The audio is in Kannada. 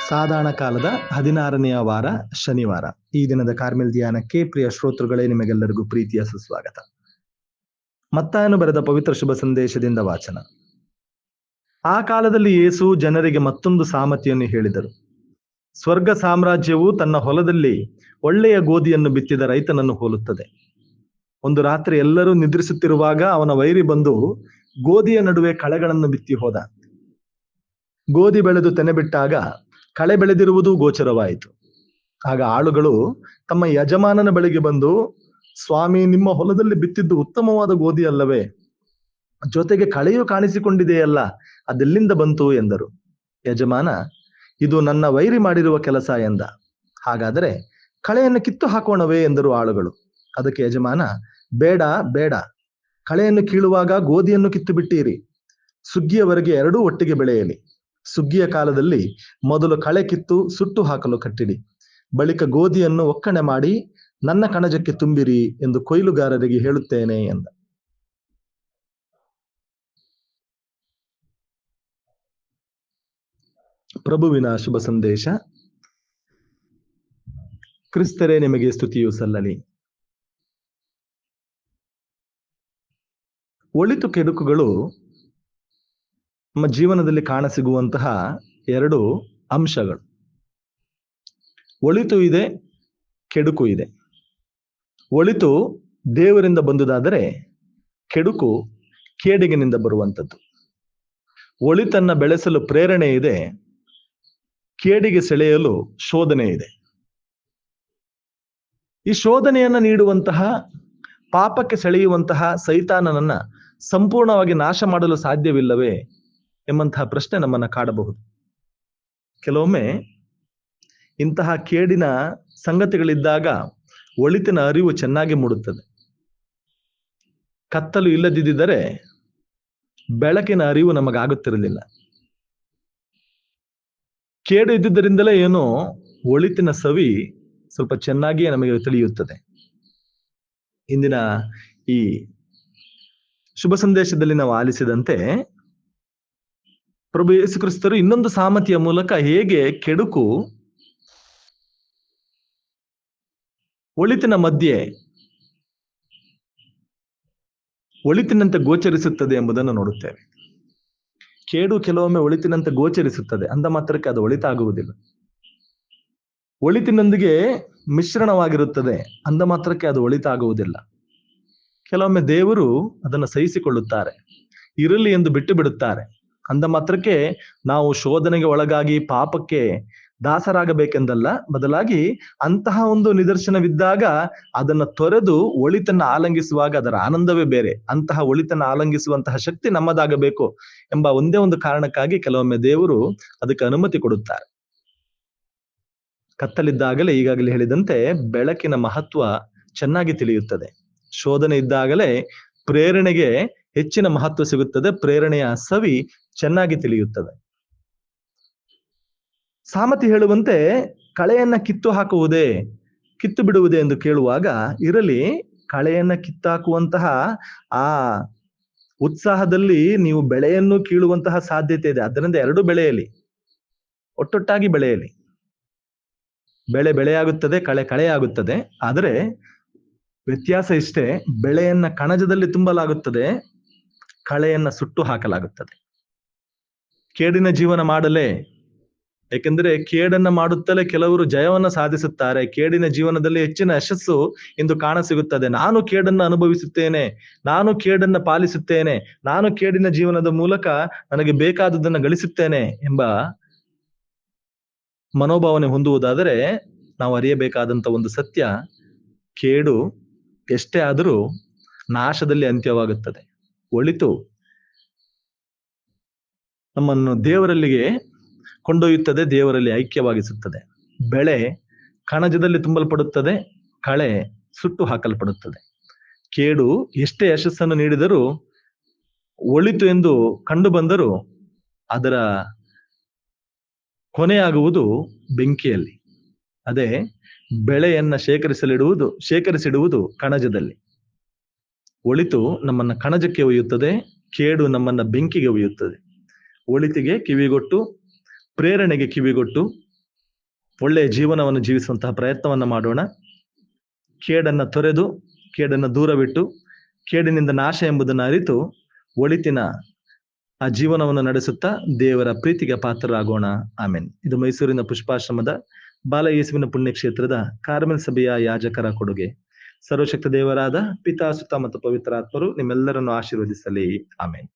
ಸಾಧಾರಣ ಕಾಲದ 16ನೆಯ ವಾರ ಶನಿವಾರ. ಈ ದಿನದ ಕಾರ್ಮೆಲ್ ಧ್ಯಾನಕ್ಕೆ ಪ್ರಿಯ ಶ್ರೋತೃಗಳೇ, ನಿಮಗೆಲ್ಲರಿಗೂ ಪ್ರೀತಿಯ ಸುಸ್ವಾಗತ. ಮತ್ತಾಯನು ಬರೆದ ಪವಿತ್ರ ಶುಭ ಸಂದೇಶದಿಂದ ವಾಚನ. ಆ ಕಾಲದಲ್ಲಿ ಯೇಸು ಜನರಿಗೆ ಮತ್ತೊಂದು ಸಾಮತೆಯನ್ನು ಹೇಳಿದರು. ಸ್ವರ್ಗ ಸಾಮ್ರಾಜ್ಯವು ತನ್ನ ಹೊಲದಲ್ಲಿ ಒಳ್ಳೆಯ ಗೋಧಿಯನ್ನು ಬಿತ್ತಿದ ರೈತನನ್ನು ಹೋಲುತ್ತದೆ. ಒಂದು ರಾತ್ರಿ ಎಲ್ಲರೂ ನಿದ್ರಿಸುತ್ತಿರುವಾಗ ಅವನ ವೈರಿ ಬಂದು ಗೋಧಿಯ ನಡುವೆ ಕಳೆಗಳನ್ನು ಬಿತ್ತಿ ಹೋದ. ಗೋಧಿ ಬೆಳೆದು ತೆನೆ ಬಿಟ್ಟಾಗ ಕಳೆ ಬೆಳೆದಿರುವುದು ಗೋಚರವಾಯಿತು. ಆಗ ಆಳುಗಳು ತಮ್ಮ ಯಜಮಾನನ ಬಳಿಗೆ ಬಂದು, ಸ್ವಾಮಿ, ನಿಮ್ಮ ಹೊಲದಲ್ಲಿ ಬಿತ್ತಿದ್ದು ಉತ್ತಮವಾದ ಗೋಧಿ ಅಲ್ಲವೇ? ಜೊತೆಗೆ ಕಳೆಯು ಕಾಣಿಸಿಕೊಂಡಿದೆಯಲ್ಲ, ಅದೆಲ್ಲಿಂದ ಬಂತು ಎಂದರು. ಯಜಮಾನ, ಇದು ನನ್ನ ವೈರಿ ಮಾಡಿರುವ ಕೆಲಸ ಎಂದ. ಹಾಗಾದರೆ ಕಳೆಯನ್ನು ಕಿತ್ತು ಹಾಕೋಣವೇ ಎಂದರು ಆಳುಗಳು. ಅದಕ್ಕೆ ಯಜಮಾನ, ಬೇಡ ಬೇಡ, ಕಳೆಯನ್ನು ಕೀಳುವಾಗ ಗೋಧಿಯನ್ನು ಕಿತ್ತು ಬಿಟ್ಟೀರಿ. ಸುಗ್ಗಿಯವರೆಗೆ ಎರಡೂ ಒಟ್ಟಿಗೆ ಬೆಳೆಯಲಿ. ಸುಗ್ಗಿಯ ಕಾಲದಲ್ಲಿ ಮೊದಲು ಕಳೆ ಕಿತ್ತು ಸುಟ್ಟು ಹಾಕಲು ಕಟ್ಟಿಡಿ. ಬಳಿಕ ಗೋಧಿಯನ್ನು ಒಕ್ಕಣೆ ಮಾಡಿ ನನ್ನ ಕಣಜಕ್ಕೆ ತುಂಬಿರಿ ಎಂದು ಕೊಯ್ಲುಗಾರರಿಗೆ ಹೇಳುತ್ತೇನೆ ಎಂದ. ಪ್ರಭುವಿನ ಶುಭ ಸಂದೇಶ. ಕ್ರಿಸ್ತರೇ, ನಿಮಗೆ ಸ್ತುತಿಯು ಸಲ್ಲಲಿ. ಒಳಿತು ಕೆಡುಕುಗಳು ನಮ್ಮ ಜೀವನದಲ್ಲಿ ಕಾಣಸಿಗುವಂತಹ ಎರಡು ಅಂಶಗಳು. ಒಳಿತು ಇದೆ, ಕೆಡುಕು ಇದೆ. ಒಳಿತು ದೇವರಿಂದ ಬಂದುದಾದರೆ ಕೆಡುಕು ಕೇಡಿಗಿನಿಂದ ಬರುವಂಥದ್ದು. ಒಳಿತನ್ನ ಬೆಳೆಸಲು ಪ್ರೇರಣೆ ಇದೆ, ಕೇಡಿಗೆ ಸೆಳೆಯಲು ಶೋಧನೆ ಇದೆ. ಈ ಶೋಧನೆಯನ್ನ ನೀಡುವಂತಹ, ಪಾಪಕ್ಕೆ ಸೆಳೆಯುವಂತಹ ಸೈತಾನನನ್ನ ಸಂಪೂರ್ಣವಾಗಿ ನಾಶ ಮಾಡಲು ಸಾಧ್ಯವಿಲ್ಲವೇ ಎಂಬಂತಹ ಪ್ರಶ್ನೆ ನಮ್ಮನ್ನ ಕಾಡಬಹುದು. ಕೆಲವೊಮ್ಮೆ ಇಂತಹ ಕೇಡಿನ ಸಂಗತಿಗಳಿದ್ದಾಗ ಒಳಿತಿನ ಅರಿವು ಚೆನ್ನಾಗಿ ಮೂಡುತ್ತದೆ. ಕತ್ತಲು ಇಲ್ಲದಿದ್ದರೆ ಬೆಳಕಿನ ಅರಿವು ನಮಗಾಗುತ್ತಿರಲಿಲ್ಲ. ಕೇಡು ಇದ್ದುದರಿಂದಲೇ ಏನೋ ಒಳಿತಿನ ಸವಿ ಸ್ವಲ್ಪ ಚೆನ್ನಾಗಿಯೇ ನಮಗೆ ತಿಳಿಯುತ್ತದೆ. ಇಂದಿನ ಈ ಶುಭ ಸಂದೇಶದಲ್ಲಿ ನಾವು ಆಲಿಸಿದಂತೆ ಪ್ರಭು ಯೇಸು ಕ್ರಿಸ್ತರು ಇನ್ನೊಂದು ಸಾಮತೆಯ ಮೂಲಕ ಹೇಗೆ ಕೆಡುಕು ಒಳಿತಿನ ಮಧ್ಯೆ ಒಳಿತಿನಂತೆ ಗೋಚರಿಸುತ್ತದೆ ಎಂಬುದನ್ನು ನೋಡುತ್ತೇವೆ. ಕೇಡು ಕೆಲವೊಮ್ಮೆ ಒಳಿತಿನಂತೆ ಗೋಚರಿಸುತ್ತದೆ, ಅಂದ ಮಾತ್ರಕ್ಕೆ ಅದು ಒಳಿತಾಗುವುದಿಲ್ಲ. ಒಳಿತಿನೊಂದಿಗೆ ಮಿಶ್ರಣವಾಗಿರುತ್ತದೆ, ಅಂದ ಮಾತ್ರಕ್ಕೆ ಅದು ಒಳಿತಾಗುವುದಿಲ್ಲ. ಕೆಲವೊಮ್ಮೆ ದೇವರು ಅದನ್ನು ಸಹಿಸಿಕೊಳ್ಳುತ್ತಾರೆ, ಇರಲಿ ಎಂದು ಬಿಟ್ಟು ಬಿಡುತ್ತಾರೆ. ಅಂದ ಮಾತ್ರಕ್ಕೆ ನಾವು ಶೋಧನೆಗೆ ಒಳಗಾಗಿ ಪಾಪಕ್ಕೆ ದಾಸರಾಗಬೇಕೆಂದಲ್ಲ, ಬದಲಾಗಿ ಅಂತಹ ಒಂದು ನಿದರ್ಶನವಿದ್ದಾಗ ಅದನ್ನು ತೊರೆದು ಒಳಿತನ್ನ ಆಲಂಗಿಸುವಾಗ ಅದರ ಆನಂದವೇ ಬೇರೆ. ಅಂತಹ ಒಳಿತನ್ನ ಆಲಂಗಿಸುವಂತಹ ಶಕ್ತಿ ನಮ್ಮದಾಗಬೇಕು ಎಂಬ ಒಂದೇ ಒಂದು ಕಾರಣಕ್ಕಾಗಿ ಕೆಲವೊಮ್ಮೆ ದೇವರು ಅದಕ್ಕೆ ಅನುಮತಿ ಕೊಡುತ್ತಾರೆ. ಕತ್ತಲಿದ್ದಾಗಲೇ, ಈಗಾಗಲೇ ಹೇಳಿದಂತೆ, ಬೆಳಕಿನ ಮಹತ್ವ ಚೆನ್ನಾಗಿ ತಿಳಿಯುತ್ತದೆ. ಶೋಧನೆ ಇದ್ದಾಗಲೇ ಪ್ರೇರಣೆಗೆ ಹೆಚ್ಚಿನ ಮಹತ್ವ ಸಿಗುತ್ತದೆ, ಪ್ರೇರಣೆಯ ಸವಿ ಚೆನ್ನಾಗಿ ತಿಳಿಯುತ್ತದೆ. ಸಾಮತಿ ಹೇಳುವಂತೆ ಕಳೆಯನ್ನ ಕಿತ್ತು ಹಾಕುವುದೇ, ಕಿತ್ತು ಬಿಡುವುದೇ ಎಂದು ಕೇಳುವಾಗ, ಇರಲಿ, ಕಳೆಯನ್ನ ಕಿತ್ತಾಕುವಂತಹ ಆ ಉತ್ಸಾಹದಲ್ಲಿ ನೀವು ಬೆಳೆಯನ್ನು ಕೀಳುವಂತಹ ಸಾಧ್ಯತೆ ಇದೆ. ಅದರಿಂದ ಎರಡು ಬೆಳೆಯಲಿ, ಒಟ್ಟೊಟ್ಟಾಗಿ ಬೆಳೆಯಲಿ. ಬೆಳೆಯಾಗುತ್ತದೆ, ಕಳೆಯಾಗುತ್ತದೆ. ಆದರೆ ವ್ಯತ್ಯಾಸ ಇಷ್ಟೇ, ಬೆಳೆಯನ್ನ ಕಣಜದಲ್ಲಿ ತುಂಬಲಾಗುತ್ತದೆ, ಕಳೆಯನ್ನ ಸುಟ್ಟು ಹಾಕಲಾಗುತ್ತದೆ. ಕೇಡಿನ ಜೀವನ ಮಾಡಲೇ, ಏಕೆಂದರೆ ಕೇಡನ್ನ ಮಾಡುತ್ತಲೇ ಕೆಲವರು ಜಯವನ್ನ ಸಾಧಿಸುತ್ತಾರೆ. ಕೇಡಿನ ಜೀವನದಲ್ಲಿ ಹೆಚ್ಚಿನ ಯಶಸ್ಸು ಇಂದು ಕಾಣಸಿಗುತ್ತದೆ. ನಾನು ಕೇಡನ್ನ ಅನುಭವಿಸುತ್ತೇನೆ, ನಾನು ಕೇಡನ್ನ ಪಾಲಿಸುತ್ತೇನೆ, ನಾನು ಕೇಡಿನ ಜೀವನದ ಮೂಲಕ ನನಗೆ ಬೇಕಾದುದನ್ನು ಗಳಿಸುತ್ತೇನೆ ಎಂಬ ಮನೋಭಾವನೆ ಹೊಂದುವುದಾದರೆ ನಾವು ಅರಿಯಬೇಕಾದಂತ ಒಂದು ಸತ್ಯ, ಕೇಡು ಎಷ್ಟೇ ಆದರೂ ನಾಶದಲ್ಲಿ ಅಂತ್ಯವಾಗುತ್ತದೆ. ಒಳಿತು ನಮ್ಮನ್ನು ದೇವರಲ್ಲಿಗೆ ಕೊಂಡೊಯ್ಯುತ್ತದೆ, ದೇವರಲ್ಲಿ ಐಕ್ಯವಾಗಿಸುತ್ತದೆ. ಬೆಳೆ ಕಣಜದಲ್ಲಿ ತುಂಬಲ್ಪಡುತ್ತದೆ, ಕಳೆ ಸುಟ್ಟು ಹಾಕಲ್ಪಡುತ್ತದೆ. ಕೇಡು ಎಷ್ಟೇ ಯಶಸ್ಸನ್ನು ನೀಡಿದರೂ, ಒಳಿತು ಎಂದು ಕಂಡು ಬಂದರೂ ಅದರ ಕೊನೆಯಾಗುವುದು ಬೆಂಕಿಯಲ್ಲಿ. ಅದೇ ಬೆಳೆಯನ್ನ ಶೇಖರಿಸಿಡುವುದು ಕಣಜದಲ್ಲಿ. ಒಳಿತು ನಮ್ಮನ್ನ ಕಣಜಕ್ಕೆ ಒಯ್ಯುತ್ತದೆ, ಕೇಡು ನಮ್ಮನ್ನ ಬೆಂಕಿಗೆ ಒಯ್ಯುತ್ತದೆ. ಒಳಿತಿಗೆ ಕಿವಿಗೊಟ್ಟು, ಪ್ರೇರಣೆಗೆ ಕಿವಿಗೊಟ್ಟು, ಒಳ್ಳೆಯ ಜೀವನವನ್ನು ಜೀವಿಸುವಂತಹ ಪ್ರಯತ್ನವನ್ನ ಮಾಡೋಣ. ಕೇಡನ್ನ ತೊರೆದು, ಕೇಡನ್ನ ದೂರವಿಟ್ಟು, ಕೇಡಿನಿಂದ ನಾಶ ಎಂಬುದನ್ನು ಅರಿತು ಒಳಿತಿನ ಆ ಜೀವನವನ್ನು ನಡೆಸುತ್ತಾ ದೇವರ ಪ್ರೀತಿಗೆ ಪಾತ್ರರಾಗೋಣ. ಆಮೇನ್. ಇದು ಮೈಸೂರಿನ ಪುಷ್ಪಾಶ್ರಮದ ಬಾಲ ಯೇಸುವಿನ ಪುಣ್ಯಕ್ಷೇತ್ರದ ಕಾರ್ಮೆಲ್ ಸಭೆಯ ಯಾಜಕರ ಕೊಡುಗೆ. ಸರ್ವಶಕ್ತ ದೇವರಾದ ಪಿತಾ, ಸುತ ಮತ್ತು ಪವಿತ್ರಾತ್ಮರು ನಿಮ್ಮೆಲ್ಲರನ್ನು ಆಶೀರ್ವದಿಸಲಿ. ಆಮೇನ್.